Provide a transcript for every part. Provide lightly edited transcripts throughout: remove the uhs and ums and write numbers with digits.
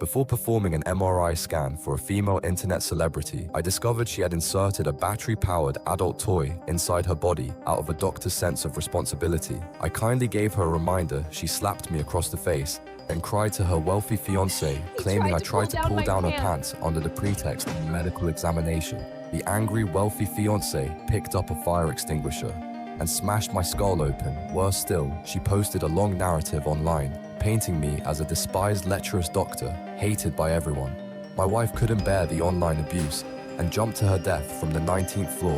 Before performing an MRI scan for a female internet celebrity, I discovered she had inserted a battery-powered adult toy inside her body out of a doctor's sense of responsibility. I kindly gave her a reminder. She slapped me across the face and cried to her wealthy fiancé, claiming I tried to pull down her pants under the pretext of a medical examination. The angry, wealthy fiancé picked up a fire extinguisher and smashed my skull open. Worse still, she posted a long narrative online, painting me as a despised, lecherous doctor, hated by everyone. My wife couldn't bear the online abuse and jumped to her death from the 19th floor.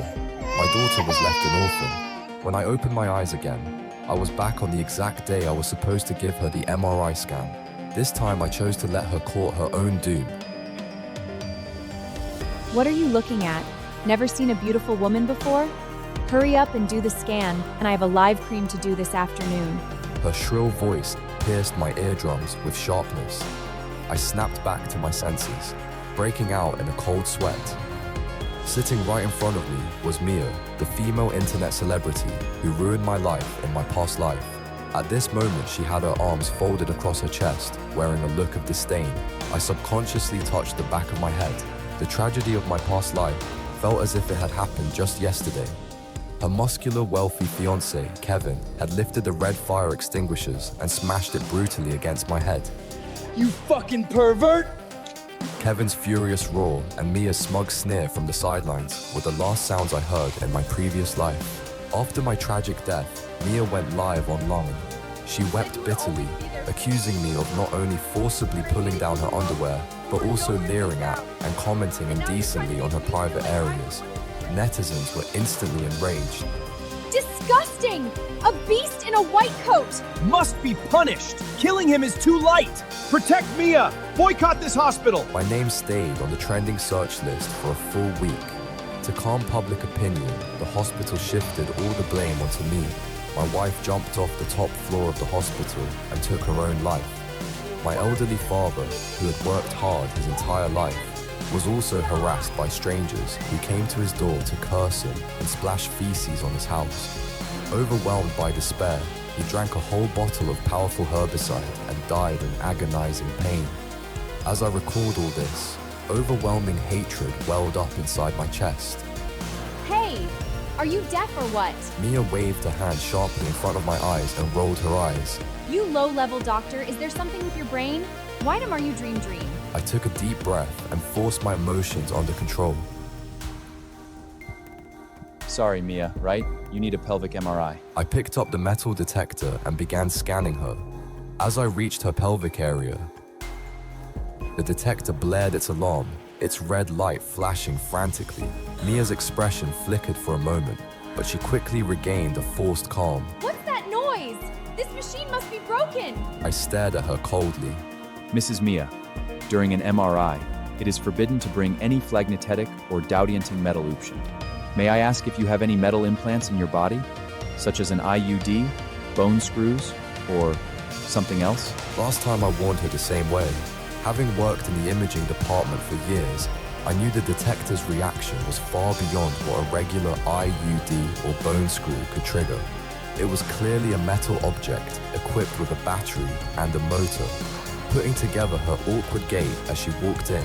My daughter was left an orphan. When I opened my eyes again, I was back on the exact day I was supposed to give her the MRI scan. This time I chose to let her court her own doom. What are you looking at? Never seen a beautiful woman before? Hurry up and do the scan, and I have a live cream to do this afternoon. Her shrill voice pierced my eardrums with sharpness. I snapped back to my senses, breaking out in a cold sweat. Sitting right in front of me was Mia, the female internet celebrity who ruined my life in my past life. At this moment, she had her arms folded across her chest, wearing a look of disdain. I subconsciously touched the back of my head. The tragedy of my past life felt as if it had happened just yesterday. Her muscular, wealthy fiancé, Kevin, had lifted the red fire extinguishers and smashed it brutally against my head. You fucking pervert! Kevin's furious roar and Mia's smug sneer from the sidelines were the last sounds I heard in my previous life. After my tragic death, Mia went live online. She wept bitterly, accusing me of not only forcibly pulling down her underwear, but also leering at and commenting indecently on her private areas. Netizens were instantly enraged. Disgusting! A beast in a white coat! Must be punished! Killing him is too light! Protect Mia! Boycott this hospital! My name stayed on the trending search list for a full week. To calm public opinion, the hospital shifted all the blame onto me. My wife jumped off the top floor of the hospital and took her own life. My elderly father, who had worked hard his entire life, was also harassed by strangers who came to his door to curse him and splash feces on his house. Overwhelmed by despair, he drank a whole bottle of powerful herbicide and died in agonizing pain. As I recalled all this, overwhelming hatred welled up inside my chest. Hey, are you deaf or what? Mia waved her hand sharply in front of my eyes and rolled her eyes. You low-level doctor, is there something with your brain? Why are you dream? I took a deep breath and forced my emotions under control. Sorry, Mia, right? You need a pelvic MRI. I picked up the metal detector and began scanning her. As I reached her pelvic area, the detector blared its alarm, its red light flashing frantically. Mia's expression flickered for a moment, but she quickly regained a forced calm. What's that noise? This machine must be broken! I stared at her coldly. Mrs. Mia, during an MRI, it is forbidden to bring any flagnetic or Dowdianting metal option. May I ask if you have any metal implants in your body, such as an IUD, bone screws, or something else? Last time I warned her the same way. Having worked in the imaging department for years, I knew the detector's reaction was far beyond what a regular IUD or bone screw could trigger. It was clearly a metal object equipped with a battery and a motor. Putting together her awkward gait as she walked in,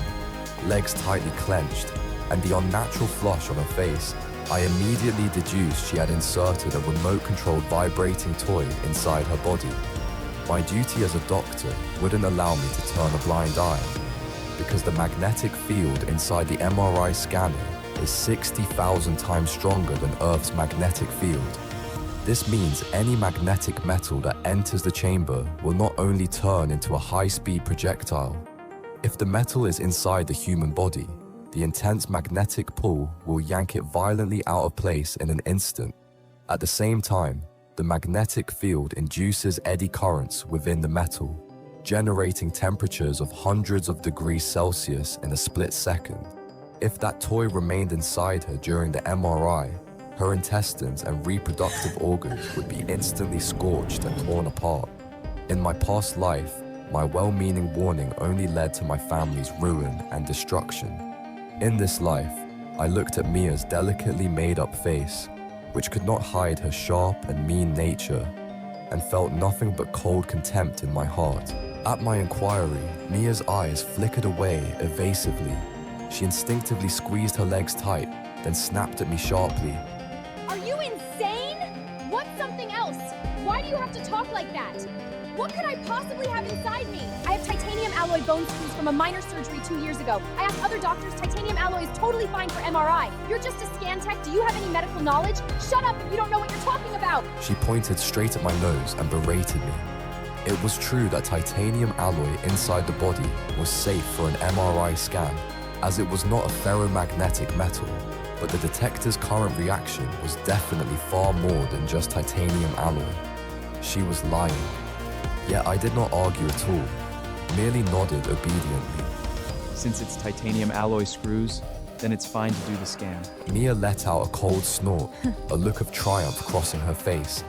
legs tightly clenched, and the unnatural flush on her face, I immediately deduced she had inserted a remote-controlled vibrating toy inside her body. My duty as a doctor wouldn't allow me to turn a blind eye, because the magnetic field inside the MRI scanner is 60,000 times stronger than Earth's magnetic field. This means any magnetic metal that enters the chamber will not only turn into a high-speed projectile. If the metal is inside the human body, the intense magnetic pull will yank it violently out of place in an instant. At the same time, the magnetic field induces eddy currents within the metal, generating temperatures of hundreds of degrees Celsius in a split second. If that toy remained inside her during the MRI, her intestines and reproductive organs would be instantly scorched and torn apart. In my past life, my well-meaning warning only led to my family's ruin and destruction. In this life, I looked at Mia's delicately made-up face, which could not hide her sharp and mean nature, and felt nothing but cold contempt in my heart. At my inquiry, Mia's eyes flickered away evasively. She instinctively squeezed her legs tight, then snapped at me sharply. Are you insane? What's something else? Why do you have to talk like that? What could I possibly have inside me? I have titanium alloy bone screws from a minor surgery 2 years ago. I asked other doctors, titanium alloy is totally fine for MRI. You're just a scan tech. Do you have any medical knowledge? Shut up if you don't know what you're talking about. She pointed straight at my nose and berated me. It was true that titanium alloy inside the body was safe for an MRI scan, as it was not a ferromagnetic metal, but the detector's current reaction was definitely far more than just titanium alloy. She was lying. Yet I did not argue at all, merely nodded obediently. Since it's titanium alloy screws, then it's fine to do the scan. Mia let out a cold snort, a look of triumph crossing her face.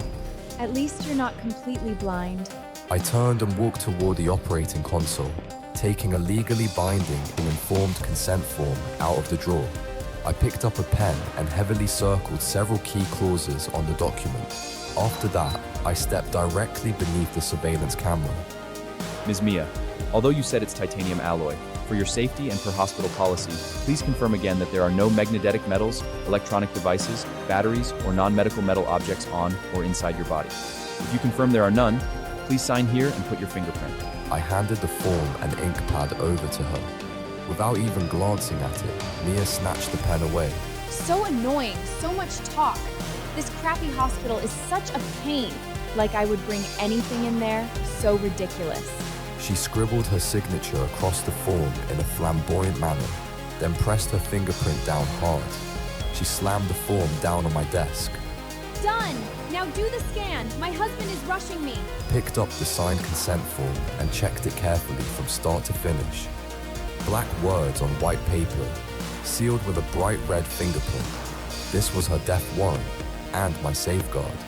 At least you're not completely blind. I turned and walked toward the operating console, taking a legally binding and informed consent form out of the drawer. I picked up a pen and heavily circled several key clauses on the document. After that, I stepped directly beneath the surveillance camera. Ms. Mia, although you said it's titanium alloy, for your safety and per hospital policy, please confirm again that there are no magnetic metals, electronic devices, batteries, or non-medical metal objects on or inside your body. If you confirm there are none, please sign here and put your fingerprint. I handed the form and ink pad over to her. Without even glancing at it, Mia snatched the pen away. So annoying, so much talk. This crappy hospital is such a pain. Like I would bring anything in there. So ridiculous. She scribbled her signature across the form in a flamboyant manner, then pressed her fingerprint down hard. She slammed the form down on my desk. Done! Now do the scan. My husband is rushing me. Picked up the signed consent form and checked it carefully from start to finish. Black words on white paper, sealed with a bright red fingerprint. This was her death warrant and my safeguard.